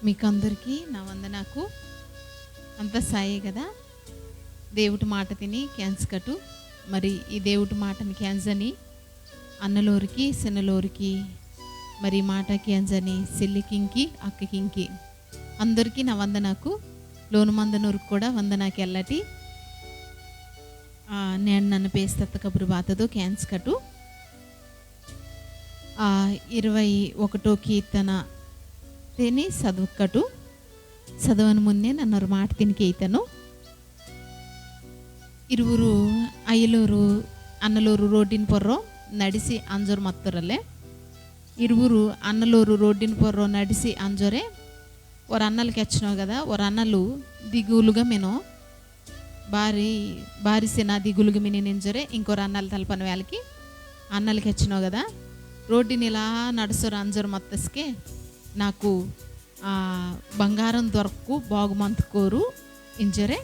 మీకు అందరికీ నా వందనాకు. అంత సాయే కదా. దేవుడి మాట తిని క్యాన్స్ కట్టు. మరి ఈ దేవుడి మాటని క్యాన్సని అన్నలోరికి సిన్నలోరికి మరి మాట క్యాన్సని సిల్లికింకి అక్కకింకి అందరికీ నా వందనాకు. లోను మందనూరుకు కూడా వందనాకి వెళ్ళటి నేను నన్ను పేస్తత్త కబురు బాతదో క్యాన్స్ కట్టు. 21 కీర్తన తిని చదువుకటు చదవని ముందే నన్ను మాట తినికి అయితాను. ఇరువురు అయ్యలూరు అన్నలూరు రోడ్డిನ పొర్రో నడిసి అంజోరు మత్తరಲ್ಲೇ ఇరువురు అన్నలూరు రోడ్డిన పొర్రో నడిసి అంజోరే ఓర అన్నలకి వచ్చినావు కదా. ఓర అన్నలు దిగులుగా మెనో బారిసిన దిగులుగా మిని నింజరే ఇంకోరు అన్నలు తలపని వాళ్ళకి అన్నలకి వచ్చినావు కదా. రోడ్డుని ఇలా నడుసరు అంజోరు మత్తస్కే నాకు బంగారం దొరకు బాగుమంతుకోరు ఇంజరే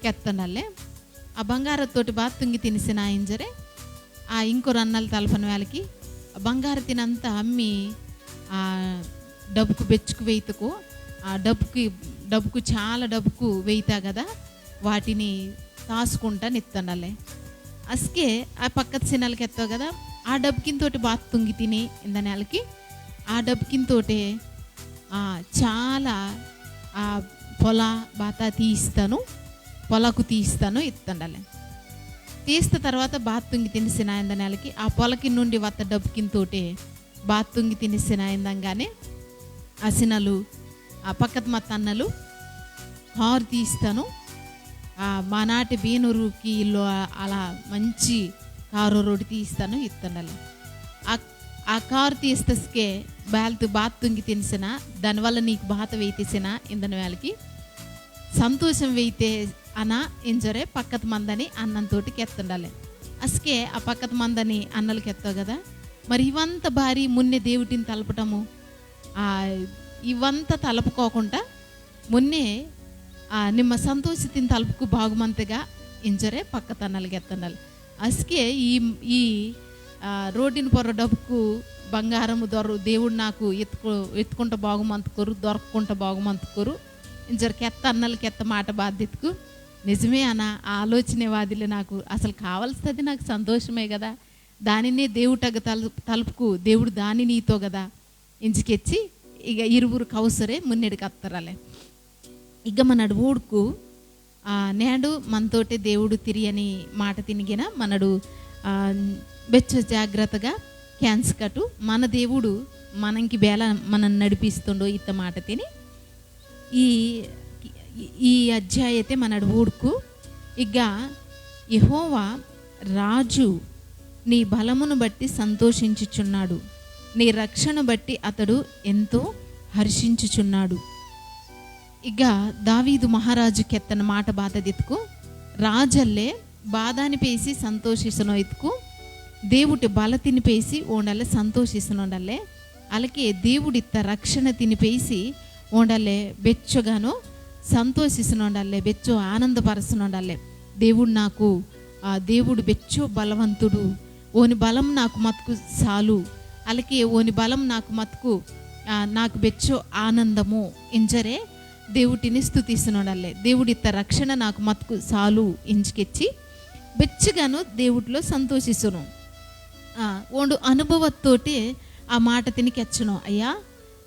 కెత్తనల్లే ఆ బంగారతోటి బాగా తుంగి తినిసిన ఇంజరే ఇంకొరు అన్నలు తలపని వాళ్ళకి బంగారు తినంతా అమ్మి డబ్బుకు బెచ్చుకు వేయితకు డబ్బుకు చాలా డబ్బుకు వేయితా కదా. వాటిని తాసుకుంటా నిత్తనల్లే అస్కే ఆ పక్కన సినాలకి ఎత్తావు కదా. ఆ డబ్బుకింతోటి బాగా తుంగి తిని ఇంద నెలకి ఆ డబ్బుకింతోటే చాలా పొల బాత తీస్తాను పొలకు తీస్తాను ఇత్తండాలి. తీస్త తర్వాత బాత్తుంగి తినిసిన ఇంద నెలకి ఆ పొలకి నుండి వత్త డబ్బుకింతోటే బాత్తుంగి తినిసిన ఇందంగానే అసినలు ఆ పక్కన మత్త అన్నలు కారు తీస్తాను. మానాటి బీనూరుకి ఇల్లు అలా మంచి కారు రోడ్డు తీస్తాను ఇత్తండాలి. ఆ కారు తీస్తేకే బ్యాల్తు బాత్ తుంగి తినిసిన దానివల్ల నీకు బాత వేయితేసిన ఇందని వాళ్ళకి సంతోషం వేయితే అన ఇంజరే పక్కత మందని అన్నంతోటి కెత్తండాలి. అసకే ఆ పక్కత మందని అన్నలకి ఎత్తావు కదా. మరి ఇవంతా భారీ మున్నే దేవుడిని తలపటము ఇవంతా తలుపుకోకుండా మున్నే నిమ్మ సంతోషితిని తలుపుకు బాగుమంతగా ఇంజరే పక్కత అన్నలకి ఎత్తండాలి. అసకే ఈ రోడ్డుని పొర్ర డబ్బుకు బంగారము దేవుడు నాకు ఎత్తుకుంటా బాగుమంతుకోరు దొరకకుంటా బాగుమంతుకోరు ఇంజర కెత్త అన్నలకి ఎత్త మాట బాధ్యతకు నిజమే అన్న ఆలోచనే వాదిలే. నాకు అసలు కావాల్సింది నాకు సంతోషమే కదా. దానినే దేవుటగ తలుపుకు దేవుడు దాని నీతో కదా ఇంచుకెచ్చి ఇక ఇరువురు కౌసరే మున్నెడికి అత్తరాలే. ఇక మనడు ఊడుకు నేడు మనతోటే దేవుడు తిరియని మాట తినిగిన మనడు బెచ్చ జాగ్రత్తగా క్యాన్స్ కట్టు. మన దేవుడు మనకి బేల మనం నడిపిస్తుండో ఇత్త మాట తిని ఈ అధ్యాయతే మనడు ఊడుకు ఇక యెహోవా రాజు నీ బలమును బట్టి సంతోషించుచున్నాడు, నీ రక్షణ బట్టి అతడు ఎంతో హర్షించుచున్నాడు. ఇక దావీదు మహారాజు కెత్తన మాట బాధదిత్కు రాజల్లే బాధాని పేసి సంతోషిస్తునో ఇత్కు దేవుడి బల తినిపేసి ఓండల్లే సంతోషిస్తున్నోండల్లే అలాగే దేవుడిత్త రక్షణ తినిపేసి ఓండల్లే బెచ్చగానో సంతోషిస్తున్నోండల్లే బెచ్చో ఆనందపరుస్తున్నోండల్లే. దేవుడు నాకు దేవుడు బెచ్చో బలవంతుడు ఓని బలం నాకు మతుకు చాలు అలాగే ఓని బలం నాకు మతుకు నాకు బెచ్చో ఆనందము ఇంజరే దేవుడిని స్తుతిస్తున్నోండల్లే. దేవుడిత్త రక్షణ నాకు మతుకు చాలు ఇంచుకెచ్చి బెచ్చగాను దేవుడిలో సంతోషిస్తును ఓండు అనుభవత్తోటి ఆ మాట తిని కెచ్చను. అయ్యా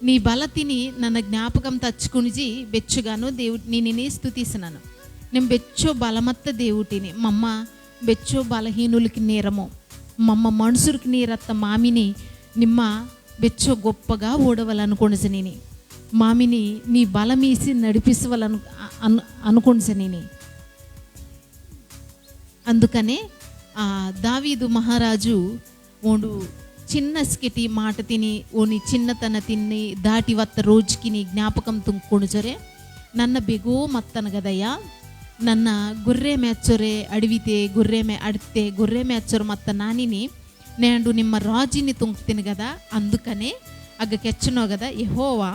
నీ బల తిని నన్ను జ్ఞాపకం తచ్చుకునిజి బెచ్చుగాను దేవుడిని నేను స్తుతిస్తున్నాను. నేను బెచ్చో బలమత్త దేవుడిని మమ్మ బెచ్చో బలహీనులకి నేరము మమ్మ మనుషులకి నీరత్త మామిని నిమ్మ బెచ్చో గొప్పగా ఓడవలనుకొనిసి నేను మామిని నీ బలమీసి నడిపిసవలను అనుకొనిసి నేను. అందుకనే దావీదు మహారాజు ఓడు చిన్న స్కిటి మాట తిని ఓని చిన్నతన తిని దాటి వత్త రోజుకి నీ జ్ఞాపకం తుంకొనుజరే నన్న బెగో మత్తన గదయ్యా ನನ್ನ ಗುರ್ರೆ ಮ್ಯಾಚೊರೆ ಅಡವಿತೆ ಅಡಿತೆ ಗುರ್ರೆ ಮ್ಯಾಚೊರೆ ಮತ್ತ ನಾನಿನಿ నేను ನಿಮ್ಮ రాజుని తుంకుతిని కదా. అందుకనే అగ్గకెచ్చనో కదా యెహోవా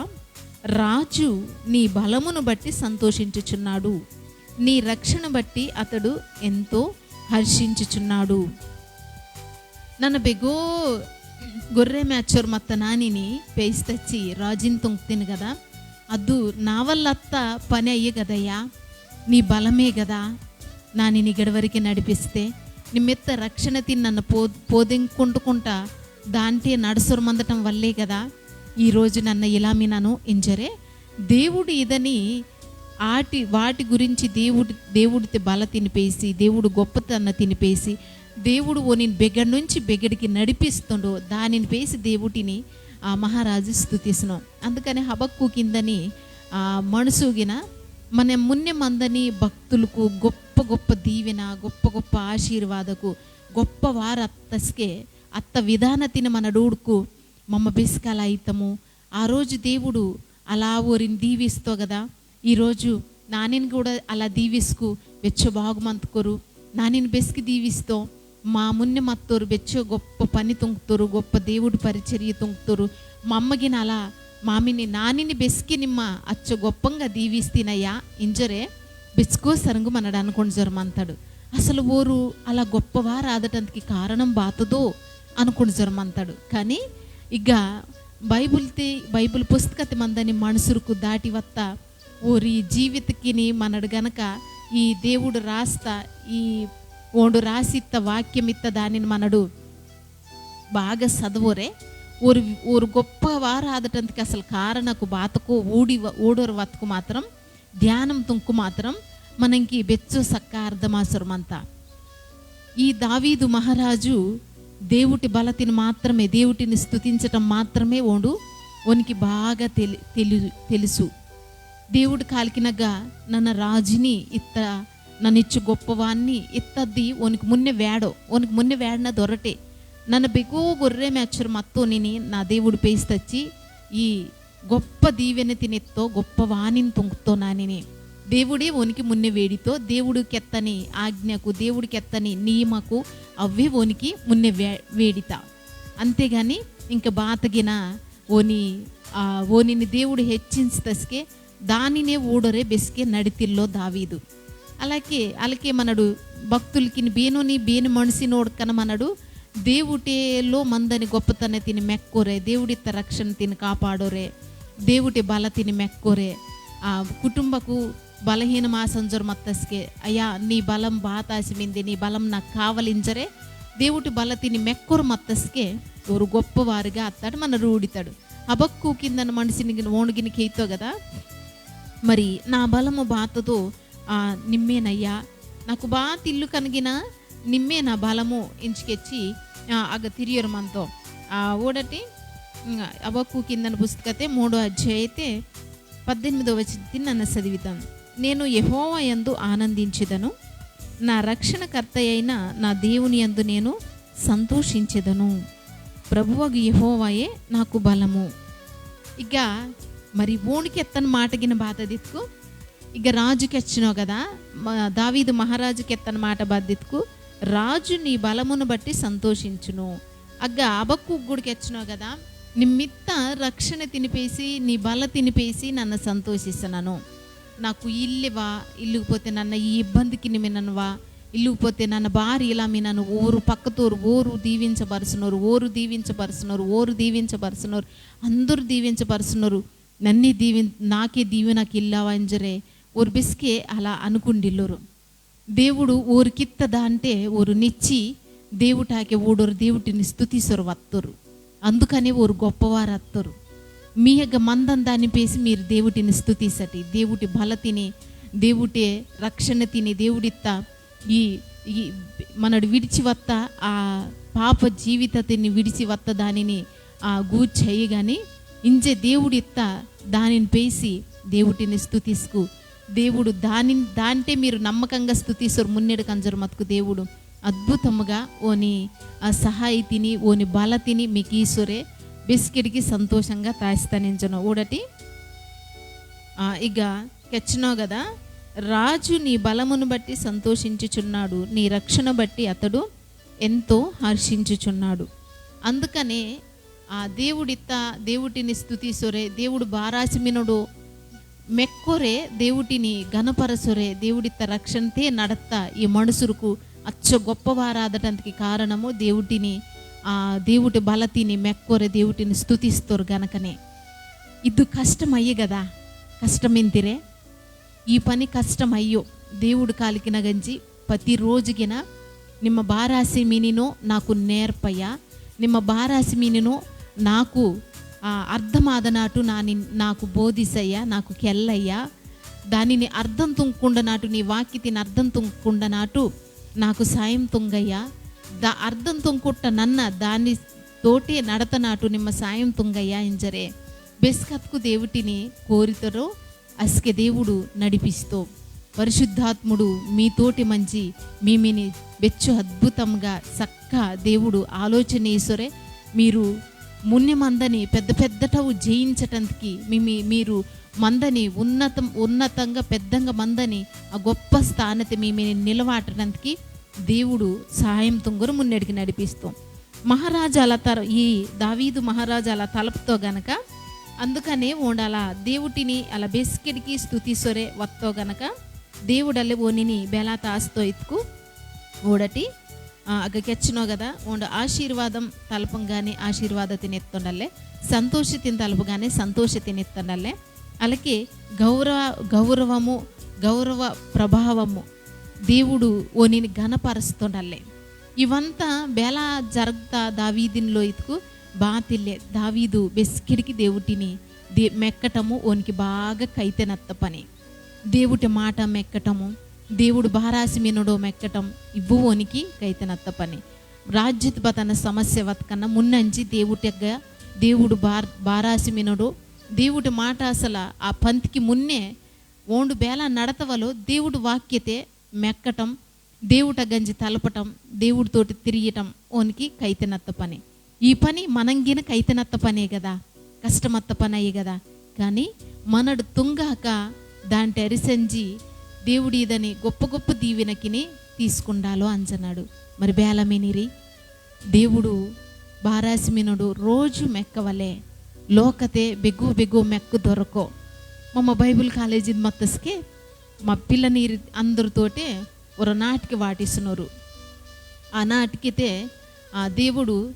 రాజు నీ బలమును బట్టి సంతోషించుచున్నాడు, నీ రక్షణ బట్టి అతడు ఎంతో హర్షించుచున్నాడు. ನನ್ನ ಬೆಗೋ ಗೊರ್ರೆ ಮ್ಯಾಚೋರ್ ಮತ್ತ ನಾನಿನಿ ಪೇಯಿಸ್ತಚ್ಚಿ ರಾಜಿನ ತುಂಕ್ತೀನಿ కదా. అద్దు నా వల్ల అత్త పని అయ్యే కదయ్యా, నీ బలమే కదా నాని నిగడవరికి నడిపిస్తే నిమ్మెత్త రక్షణ తిని నన్ను పోదింకుంటుకుంటా దాంటే నడుసురు మందటం వల్లే కదా ఈరోజు నన్ను ఇలా నన్ను ఇంజరే. దేవుడు ఇదని వాటి గురించి దేవుడికి బల తినిపేసి, దేవుడు గొప్పతన తినిపేసి, దేవుడు ఓని బెగడి నుంచి బెగడికి నడిపిస్తుండో దానిని పేసి దేవుడిని ఆ మహారాజు స్తుతిస్తున్నాం. అందుకని హబక్కు కిందని మనసుగిన మన మున్నె మందని భక్తులకు గొప్ప గొప్ప దీవెన, గొప్ప గొప్ప ఆశీర్వాదకు గొప్ప వారు అత్త విధానతిని మన డూడుకు మమ్మ బెస్కాల అయితము. ఆ రోజు దేవుడు అలా ఓరిని దీవిస్తో కదా, ఈరోజు నానిని కూడా అలా దీవిస్కు వెచ్చో బాగుమంతుకోరు, నానిని బెస్కి దీవిస్తో మా మున్నె మత్తోరు బెచ్చో గొప్ప పని తుంకుతారు, గొప్ప దేవుడు పరిచర్య తుంకుతారు. మా అమ్మగిన అలా మామిని నానిని బెస్కి నిమ్మ అచ్చ గొప్పంగా దీవిస్తీనయ్యా ఇంజరే బెచ్చుకో సరంగు మనడు అనుకోండి జరమంతాడు. అసలు ఓరు అలా గొప్పవారు ఆదటానికి కారణం బాతదో అనుకోండి జరమంతాడు. కానీ ఇక బైబుల్ పుస్తకత మందని మనుసురుకు దాటి వత్త ఓరి జీవితకిని మనడు గనక ఈ దేవుడు రాస్తా ఈ ఓడు రాసిత్త వాక్యమిత్త దానిని మనడు బాగా చదవరే ఓరు గొప్ప వారు ఆదటానికి అసలు కారణకు బాతకు ఊడోరు వత్తుకు మాత్రం ధ్యానం తుంకు మాత్రం మనకి బెచ్చు సక్క అర్థమాసరమంతా. ఈ దావీదు మహారాజు దేవుటి బలతిని మాత్రమే, దేవుటిని స్తుతించటం మాత్రమే ఓనికి బాగా తెలుసు. దేవుడు కాలికినగా నన్న రాజుని నన్నిచ్చు గొప్పవాన్ని ఇత్తద్ది ఓనికి మున్నె వేడన దొరటే నన్ను బెగో గొర్రె మెచ్చరు మత్తోని నా దేవుడు పేసి తెచ్చి ఈ గొప్ప దీవెన తినెత్తో గొప్ప వాణిని తొంకుతో నానిని దేవుడే ఓనికి మున్నె వేడితో దేవుడికెత్తని ఆజ్ఞకు దేవుడికెత్తని నియమకు అవ్వే ఓనికి మున్నె వేడిత. అంతేగాని ఇంక బాతగిన ఓనిని దేవుడు హెచ్చించే దానినే ఊడరే బెస్కే నడితిల్లో దావీదు. అలాగే మనడు భక్తులకి బేను మనిషి నోడుకన మనడు దేవుటేలో మందని గొప్పతన తిని మెక్కోరే, దేవుడిత్త రక్షణ తిని కాపాడోరే, దేవుటి బల తిని మెక్కోరే. కుటుంబకు బలహీన మాసంజరు మత్తస్కే అయ్యా నీ బలం బాతాసిమింది, నీ బలం నాకు కావలించరే, దేవుటి బల తిని మెక్కొరు మత్తస్కే ఓరు గొప్పవారుగా అత్తాడు మన రూడితాడు. హబక్కు కిందన మనిషిని ఓణుగిని కేతో కదా, మరి నా బలము బాతతో నిమ్మేనయ్యా, నాకు బాగా తిల్లు కనిగిన నిమ్మే నా బలము ఇంచుకెచ్చి ఆగ తిరియరు మనతో ఓడటి హబక్కు కిందన పుస్తకతే 3వ అధ్యాయతే 18వ వచనం నన్ను చదివితాను. నేను యెహోవా యందు ఆనందించెదను, నా రక్షణకర్త అయిన నా దేవుని యందు నేను సంతోషించెదను, ప్రభువగు యెహోవాయే నాకు బలము. ఇక మరి ఓనికి ఎత్తని మాటగిన బాధ దిత్కు ఇక రాజుకి వచ్చినావు కదా, దావీదు మహారాజుకి ఎత్తని మాట బాధ్యతకు రాజు నీ బలమును బట్టి సంతోషించును. హబక్కు గుడికి వచ్చినావు కదా, నిమ్మిత్త రక్షణ తినిపేసి నీ బల తినిపేసి నన్ను సంతోషిస్తున్నాను. నాకు ఇల్లుపోతే నన్న ఈ ఇబ్బందికి నిమిననువా, ఇల్లుపోతే నన్న భార్య ఇలా మీ నన్ను ఓరు పక్కతోరు ఓరు దీవించబరుస్తున్నారు, అందరూ దీవించబరుస్తున్నారు, నాకే దీవెనకి ఇల్లావా అంజరే ఓరు బిస్కే అలా అనుకుండిల్లోరు. దేవుడు ఊరికిత్తదా అంటే ఊరు నిచ్చి దేవుటాకే ఊడోరు దేవుటిని స్తుతిసరు వత్తరు. అందుకనే ఊరు గొప్పవారు అత్తరు. మీ యొక్క మందం దాన్ని పేసి మీరు దేవుటిని స్తుతిసటి, దేవుటి బల తిని, దేవుటే రక్షణ తిని, దేవుడిత్త ఈ మనడు విడిచి వత్త ఆ పాప జీవితని విడిచి వత్త దానిని గూర్చేయి కానీ ఇంజే దేవుడిత్త దానిని పేసి దేవుటిని స్తుతిస్కు. దేవుడు దాంటే మీరు నమ్మకంగా స్తుతిస్తారు మున్నెడు కంజరు మతుకు దేవుడు అద్భుతముగా ఓని సహాయ తిని ఓని బల తిని మీకు ఈశ్వరే బిస్కెట్కి సంతోషంగా తాయిస్తానించను. ఓడటి ఇక కెచ్చినో కదా, రాజు నీ బలమును బట్టి సంతోషించుచున్నాడు, నీ రక్షణ బట్టి అతడు ఎంతో హర్షించుచున్నాడు. అందుకనే దేవుటిని స్తుతిసొరే, దేవుడు బారాసిమినుడు మెక్కొరే, దేవుటిని గణపరసొరే, దేవుడిత్త రక్షణతే నడత్త ఈ మనుసురుకు అచ్చ గొప్పవారాదటానికి కారణము దేవుటి బలతిని మెక్కొరే, దేవుటిని స్తుతిస్తారు గనకనే. ఇది కష్టం అయ్యే కదా, కష్టమెంతిరే ಈ ಪನಿ ಕಷ್ಟಂ ಅಯ್ಯೋ దేవుడు ಕಾಲಿಕಿನ ಗಂಜಿ ಪ್ರತಿರೋಜಿಗಿನ ನಿಮ್ಮ ಬಾರಾಸಿ ಮೀನಿನೋ నాకు నేర్పయ్య ನಿಮ್ಮ ಬಾರಾಸಿ ಮೀನಿನೋ నాకు అర్థమాద నాటు నాకు బోధిసయ్యా నాకు కెల్లయ్యా దానిని అర్థం తుంకుండా నాటు నీ వాక్యతిని అర్థం తుంకుండా నాటు నాకు సాయం తుంగయ్యా అర్థం తుంకుట్ట నన్న దాని తోటే నడత నాటు ನಿಮ್ಮ సాయం తుంగయ్యా ఎంజరే బెస్కత్కు దేవుటిని కోరితరో అస్కే దేవుడు నడిపిస్తూ పరిశుద్ధాత్ముడు మీతోటి మంచి మీమిని బెచ్చు అద్భుతంగా చక్క దేవుడు ఆలోచన చేసరే మీరు మున్నె మందని పెద్ద పెద్దటవు జయించటానికి మీరు మందని ఉన్నతంగా పెద్దంగా మందని ఆ గొప్ప స్థానత మీమిని నిలవాటడానికి దేవుడు సహాయం తుంగరు మున్నడికి నడిపిస్తాం. మహారాజాల ఈ దావీదు మహారాజాల తలపుతో గనక అందుకనే ఓండాల దేవుటిని అలా బెస్కెడికి స్తుతిసొರೆ వత్తో గనక దేవుడల్లే ಓನಿನಿ ಬೆಲಾತ ಆಸ್ತೋ ಇತ್ಕು ಓಡಟಿ ಆಗ ಕೆಚ್ಚನೋ ಗದ ಓಂಡ ಆಶೀರ್ವಾದಂ ತಲಪಂಗಾನೆ ಆಶೀರ್ವಾದತಿನ ಎತ್ತೊಂಡಲ್ಲೇ ಸಂತೋಷತಿನ ತಲಪಗಾನೆ ಸಂತೋಷತಿನ ಎತ್ತೊಂಡಲ್ಲೇ అలాగే గౌరవ ప్రభావము దేవుడు ఓనిని ఘనపరుస్తుండల్లే ఇవంతా బేలా జరుగుతా దావీదిన్లో ఇతుకు బాతిల్లే దావీదు బెస్కిడికి దేవుటిని మెక్కటము ఓనికి బాగా కైతెనత్త పని దేవుటి మాట మెక్కటము దేవుడు బారాసి మీనుడో మెక్కటం ఇవ్వు ఓనికి కైతెనత్త పని రాజ్యత్పతన సమస్య వతకన్నా మున్నంచి దేవుడు బారాసి మీనుడో దేవుడి మాట అసలు ఆ పంతికి మున్నే ఓండు బేల నడతవలో దేవుడు వాక్యతే మెక్కటం దేవుట గంజి తలపటం దేవుడితోటి తిరియటం ఓనికి కైతెనత్త పని ఈ పని మనంగిన కైతెనత్త పనే కదా కష్టమత్త పని అయ్యి కదా కానీ మనడు తుంగాక దాంటి అరిసంజి దేవుడి ఇదని గొప్ప గొప్ప దీవెనకిని తీసుకుండాలో అంచనాడు మరి బేలమినిరి దేవుడు బారాసిమినుడు రోజు మెక్కవలే ಲೋಕತೆ ಬೆಗ್ಗು ಮೆಕ್ಕು ದೊರಕೋ ಮಮ್ಮ ಬೈಬಲ್ ಕಾಲೇಜಿದ ಮತ್ತಸ್ಕೆ మా పిల్ల నీరు అందరితోటే ఒక నాటికి వాటిస్తున్నారు. ఆ నాటికితే ఆ దేవుడు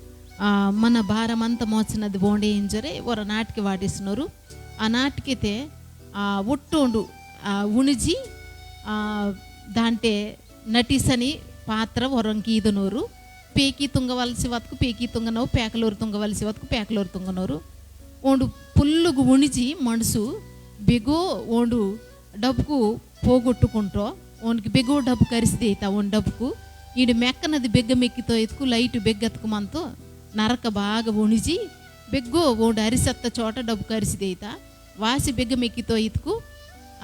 మన భారం అంతా మోచినది బోండే ఇంజరే ఒక నాటికి వాటిస్తున్నారు. ఆ నాటికితే ఒట్టోండు ఉణిజి దాంటే నటిసని పాత్ర ఒరంకి ఈదనోరు పేకి తుంగవలసి వతకు పేకి తుంగనవు పేకలూరు తుంగవలసి వతకు పేకలూరు తుంగనోరు ఓండు పుల్లుగు ఉణిచి మనసు బెగో ఓండు డబ్బుకు పోగొట్టుకుంటో ఓనికి బెగో డబ్బు కరిసిదేత ఓన్ డబ్బుకు ఈడు మెక్కనది బెగ్గ మెక్కితో ఎత్తుకు లైటు బెగ్గెత్తుకుమంతో నరక బాగా ఉణిచి బెగ్గో ఓండు అరిసత్త చోట డబ్బు కరిసిదేత వాసి బెగ్గ మెక్కితో ఎత్తుకు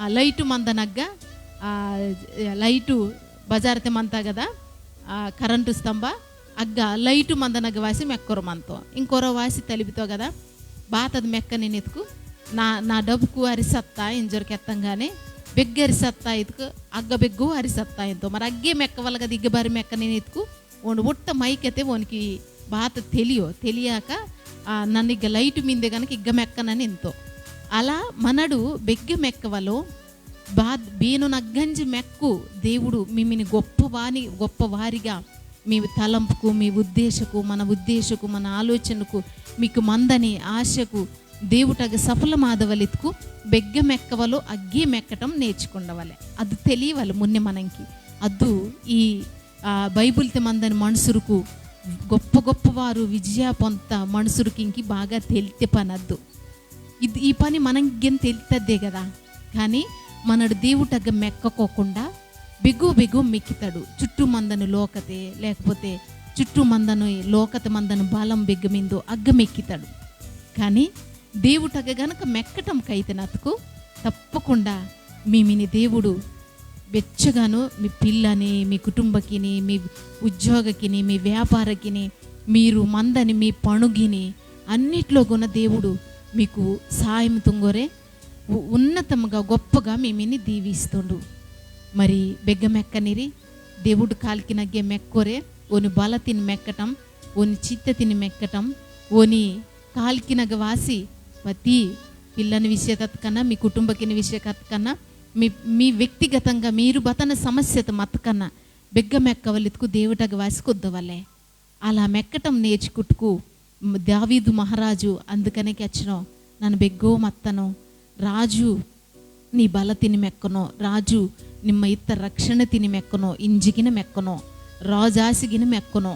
ఆ లైటు మంద నగ్గ లైటు బజార్తే మంతా కదా కరెంటు స్తంభ అగ్గ లైటు మంద నగ్గ వాసి మెక్కరు మంతో ఇంకొరో వాసి తలిపితో కదా బాతది మెక్క నేను ఎత్తుకు నా డబ్బుకు అరిసత్తా ఇంజరికి ఎత్తంగానే బెగ్గ అరిసత్తా ఎత్తుకు అగ్గ బెగ్గు అరిసత్తా ఎంతో మరి అగ్గే మెక్క వల్ల కదా ఇగ్గ బారి మెక్క నేను ఎత్తుకు ఓను ఒట్ట మైకైతే ఓనికి బాత తెలియాక నన్ను ఇగ్గ లైటు మీందే కనుక ఇగ్గ మెక్కనని ఎంతో అలా మనడు బెగ్గ మెక్కవలో బీను నగ్గంజి మెక్కు దేవుడు మిమ్మల్ని గొప్పవారిగా మీ తలంపుకు మీ మన ఉద్దేశకు మన ఆలోచనకు మీకు మందని ఆశకు దేవుటగ సఫలమాదవలిత్కు బెగ్గ మెక్కవలో అగ్గి మెక్కటం నేర్చుకుండవలే అది తెలియవాలి మున్నె మనకి అద్దు ఈ బైబిల్తే మందని మనుషులకు గొప్ప వారు విజయ పొంత మనుషులకి ఇంకి బాగా తెలితే పని అద్దు ఇది ఈ పని మనకి తెలుతుందే కదా కానీ మనడు దేవుటగ మెక్కకోకుండా బెగ్గు మెక్కితాడు చుట్టూ మందను లోకతే లేకపోతే చుట్టూ మందను లోకత మందను బలం బెగ్గమిందో అగ్గ మెక్కితాడు కానీ దేవుటగ గనక మెక్కటంకైతే నతుకు తప్పకుండా మీమిని దేవుడు వెచ్చగాను మీ పిల్లని మీ కుటుంబకిని మీ ఉద్యోగకిని మీ వ్యాపారకిని మీరు మందని మీ పణుగిని అన్నిట్లో గుణ దేవుడు మీకు సాయం తుంగోరే ఉన్నతముగా గొప్పగా మీమిని దీవిస్తుండు మరి బెగ్గ మెక్కనిరి దేవుడు కాలికి నగ్గే మెక్కోరే ఓని బల తిని మెక్కటం ఓని చిత్త తిని మెక్కటం ఓని కాలికి నగ వాసి ప్రతి పిల్లని విషయకత కన్నా మీ కుటుంబకిని విషయకత కన్నా మీ వ్యక్తిగతంగా మీరు బతన సమస్యత మతకన్నా బెగ్గ మెక్కవలిత్కు దేవుటగ వాసి కొద్దవలే అలా మెక్కటం నేర్చుకుట్టుకు దావీదు మహారాజు అందుకనే కెచ్చనో నన్ను బెగ్గో మత్తను రాజు ನೀ ಬಲ ತಿನಿ ಮೆಕ್ಕನೋ, ರಾಜು ನಿಮ್ಮ ಇತ್ತ ರಕ್ಷಣೆ ತಿನಿ ಮೆಕ್ಕನೋ, ఇంజిగిన మెక్కనో, రాజాసిగిన మెక్కనో,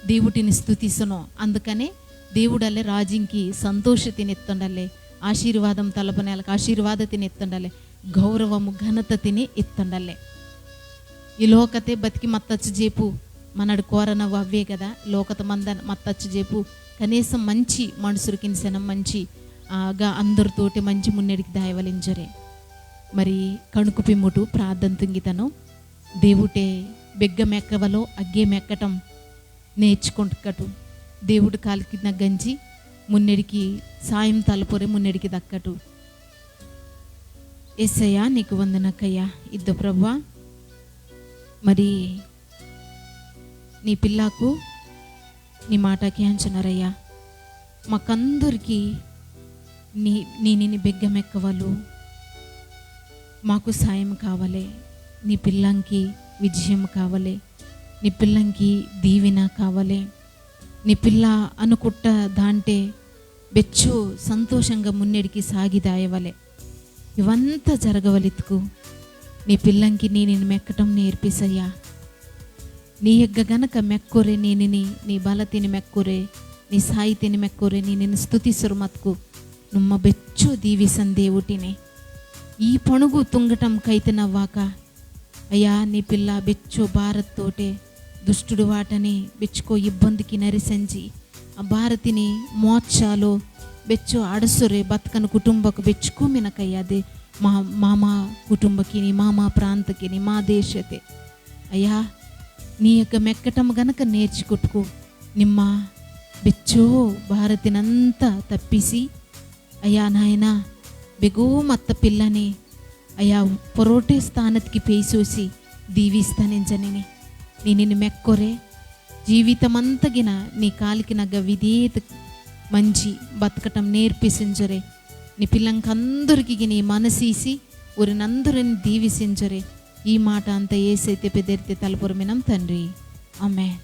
దేవుడిని స్తుతిసనో. అందుకనే దేవుడల్లే రాజింకి సంతోషతిని ఎత్తండల్లే, ఆశీర్వాదం తలపనేలకు ఆశీర్వాదతిని ఎత్తండల్లే, గౌరవము ఘనతతిని ఎత్తండల్లే. ఈ లోకతే బతికి మత్తచ్చు జేపు మనడు కోరనవు అవే కదా. లోకత మంద మత్తచ్చు జేపు కనీసం మంచి మనుషులకి సనం మంచి అందరితోటి మంచి మున్నెడికి దాయవలించరే. మరి కణుకు పిమ్ముటు ప్రార్థన తుంగితను దేవుటే బెగ్గ మెక్కవలో అగ్గే మెక్కటం నేర్చుకుంటూ దేవుడు కాలికి నగ్గంచి మున్నెడికి సాయం తలపొరే మున్నెడికి దక్కటు. యేసయ్యా నీకు వందనకయ్యా. ఇద్దు ప్రభువా, మరి నీ పిల్లకు నీ మాటకి అంచనరయ్యా. మాకందరికీ నీ బెగ్గమెక్కవలు మాకు సాయం కావాలి. నీ పిల్లంకి విజయం కావాలి, నీ పిల్లంకి దీవెన కావాలి. నీ పిల్ల అనుకుట్ట దాంటే బెచ్చు సంతోషంగా మున్నెడికి సాగిదాయవలే. ఇవంతా జరగవలెత్తుకు నీ పిల్లంకి నేను మెక్కటం నేర్పిసయ్యా. నీ ఎగ్గ గనక మెక్కొరే నీ బల తిని మెక్కొరే, నీ సాయి తిని మెక్కొరే, నేను స్తుతిసురు మత్కు నుమ్మ బెచ్చు దీవిసన్ దేవుటిని ఈ పణుగు తుంగటం కైతనవ్వాక అయ్యా. నీ పిల్ల బెచ్చు భారత్ తోటే దుష్టుడు వాటని బెచ్చుకో ఇబ్బందికి నరిసంచి ఆ భారతిని మోర్చాలో బెచ్చు అడసురే బతకను కుటుంబకు బెచ్చుకో మినకయ్యాదే మా కుటుంబకి నీ మా ప్రాంతకి నీ మా దేశతే అయ్యా. నీ యొక్క మెక్కటం గనక నేర్చుకొట్టుకు నిమ్మ బెచ్చో భారతినంతా తప్పిసి అయ్యా నాయన బెగో మత్త పిల్లని అయ్యా పొరోటే స్థానత్కి పేసోసి దీవిస్తానించని నేను మెక్కొరే జీవితమంతగిన నీ కాలికి నగ్గ విధేయత మంచి బతకటం నేర్పిసించరే. నీ పిల్లంకందరికి నీ మనసీసి ఊరినందరిని దీవిసించరే. ఈ మాట అంతా ఏసైతే పెదెరితే తలపురమినం తండ్రి. ఆమేన్.